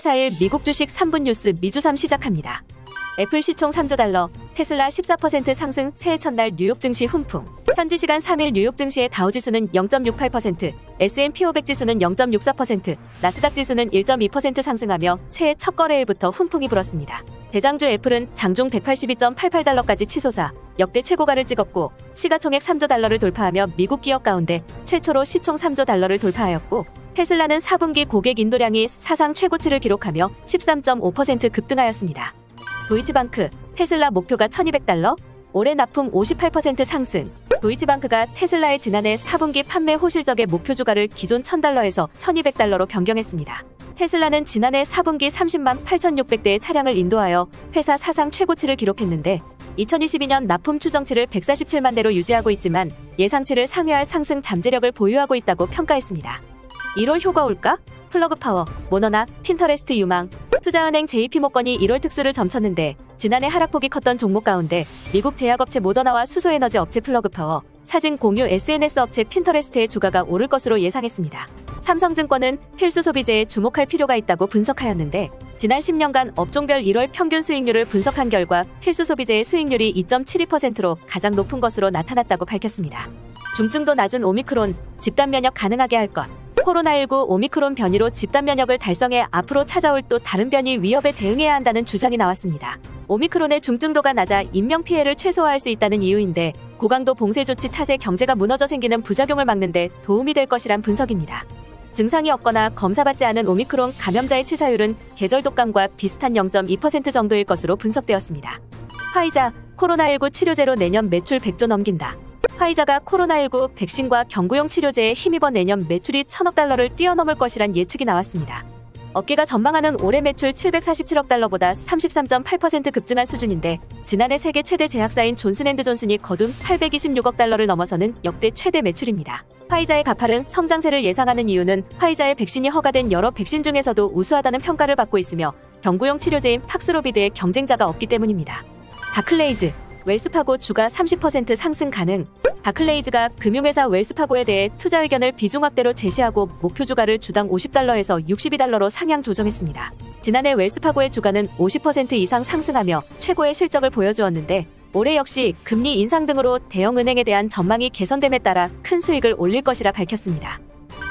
4일 미국 주식 3분 뉴스 미주삼 시작합니다. 애플 시총 3조 달러, 테슬라 14% 상승, 새해 첫날 뉴욕 증시 훈풍. 현지 시간 3일 뉴욕 증시의 다우지수는 0.68%, S&P 500 지수는 0.64%, 나스닥 지수는 1.2% 상승하며 새해 첫 거래일부터 훈풍이 불었습니다. 대장주 애플은 장중 182.88달러까지 치솟아 역대 최고가를 찍었고, 시가총액 3조 달러를 돌파하며 미국 기업 가운데 최초로 시총 3조 달러를 돌파하였고, 테슬라는 4분기 고객 인도량이 사상 최고치를 기록하며 13.5% 급등하였습니다. 도이치방크, 테슬라 목표가 1200달러? 올해 납품 58% 상승. 도이치방크가 테슬라의 지난해 4분기 판매 호실적의 목표 주가를 기존 1000달러에서 1200달러로 변경했습니다. 테슬라는 지난해 4분기 30만 8600대의 차량을 인도하여 회사 사상 최고치를 기록했는데, 2022년 납품 추정치를 147만 대로 유지하고 있지만 예상치를 상회할 상승 잠재력을 보유하고 있다고 평가했습니다. 1월 효과 올까? 플러그파워, 모너나, 핀터레스트 유망. 투자은행 JP모건이 1월 특수를 점쳤는데, 지난해 하락폭이 컸던 종목 가운데 미국 제약업체 모더나와 수소에너지 업체 플러그파워, 사진 공유 SNS 업체 핀터레스트의 주가가 오를 것으로 예상했습니다. 삼성증권은 필수 소비재에 주목할 필요가 있다고 분석하였는데, 지난 10년간 업종별 1월 평균 수익률을 분석한 결과 필수 소비재의 수익률이 2.72%로 가장 높은 것으로 나타났다고 밝혔습니다. 중증도 낮은 오미크론, 집단 면역 가능하게 할 것. 코로나19 오미크론 변이로 집단 면역을 달성해 앞으로 찾아올 또 다른 변이 위협에 대응해야 한다는 주장이 나왔습니다. 오미크론의 중증도가 낮아 인명피해를 최소화할 수 있다는 이유인데, 고강도 봉쇄 조치 탓에 경제가 무너져 생기는 부작용을 막는 데 도움이 될 것이란 분석입니다. 증상이 없거나 검사받지 않은 오미크론 감염자의 치사율은 계절 독감과 비슷한 0.2% 정도일 것으로 분석되었습니다. 화이자, 코로나19 치료제로 내년 매출 100조 넘긴다. 화이자가 코로나19 백신과 경구용 치료제에 힘입어 내년 매출이 1000억 달러를 뛰어넘을 것이란 예측이 나왔습니다. 업계가 전망하는 올해 매출 747억 달러보다 33.8% 급증한 수준인데, 지난해 세계 최대 제약사인 존슨앤드존슨이 거둔 826억 달러를 넘어서는 역대 최대 매출입니다. 화이자의 가파른 성장세를 예상하는 이유는 화이자의 백신이 허가된 여러 백신 중에서도 우수하다는 평가를 받고 있으며, 경구용 치료제인 팍스로비드의 경쟁자가 없기 때문입니다. 바클레이즈, 웰스파고 주가 30% 상승 가능. 바클레이즈가 금융회사 웰스파고에 대해 투자 의견을 비중 확대로 제시하고 목표 주가를 주당 50달러에서 62달러로 상향 조정했습니다. 지난해 웰스파고의 주가는 50% 이상 상승하며 최고의 실적을 보여주었는데, 올해 역시 금리 인상 등으로 대형은행에 대한 전망이 개선됨에 따라 큰 수익을 올릴 것이라 밝혔습니다.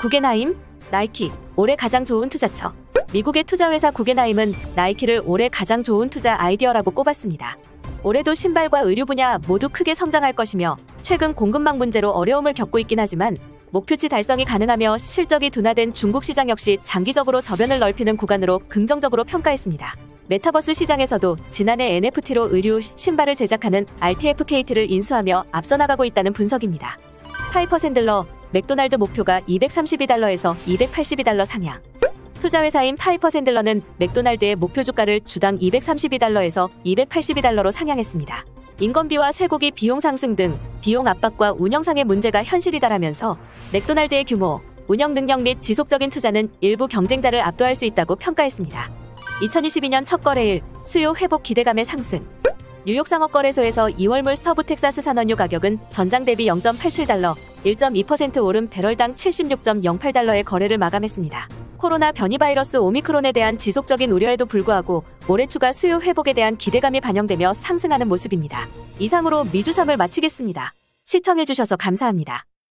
구겐하임, 나이키, 올해 가장 좋은 투자처. 미국의 투자회사 구겐하임은 나이키를 올해 가장 좋은 투자 아이디어라고 꼽았습니다. 올해도 신발과 의류 분야 모두 크게 성장할 것이며, 최근 공급망 문제로 어려움을 겪고 있긴 하지만 목표치 달성이 가능하며 실적이 둔화된 중국 시장 역시 장기적으로 저변을 넓히는 구간으로 긍정적으로 평가했습니다. 메타버스 시장에서도 지난해 NFT로 의류, 신발을 제작하는 RTFKT를 인수하며 앞서 나가고 있다는 분석입니다. 파이퍼샌들러, 맥도날드 목표가 232달러에서 282달러 상향. 투자회사인 파이퍼샌들러는 맥도날드의 목표 주가를 주당 232달러에서 282달러로 상향했습니다. 인건비와 쇠고기 비용 상승 등 비용 압박과 운영상의 문제가 현실이다라면서 맥도날드의 규모, 운영 능력 및 지속적인 투자는 일부 경쟁자를 압도할 수 있다고 평가했습니다. 2022년 첫 거래일, 수요 회복 기대감의 상승. 뉴욕 상업거래소에서 2월물 서부 텍사스 산원유 가격은 전장 대비 0.87달러, 1.2% 오른 배럴당 76.08달러의 거래를 마감했습니다. 코로나 변이 바이러스 오미크론에 대한 지속적인 우려에도 불구하고 올해 추가 수요 회복에 대한 기대감이 반영되며 상승하는 모습입니다. 이상으로 미주삼을 마치겠습니다. 시청해주셔서 감사합니다.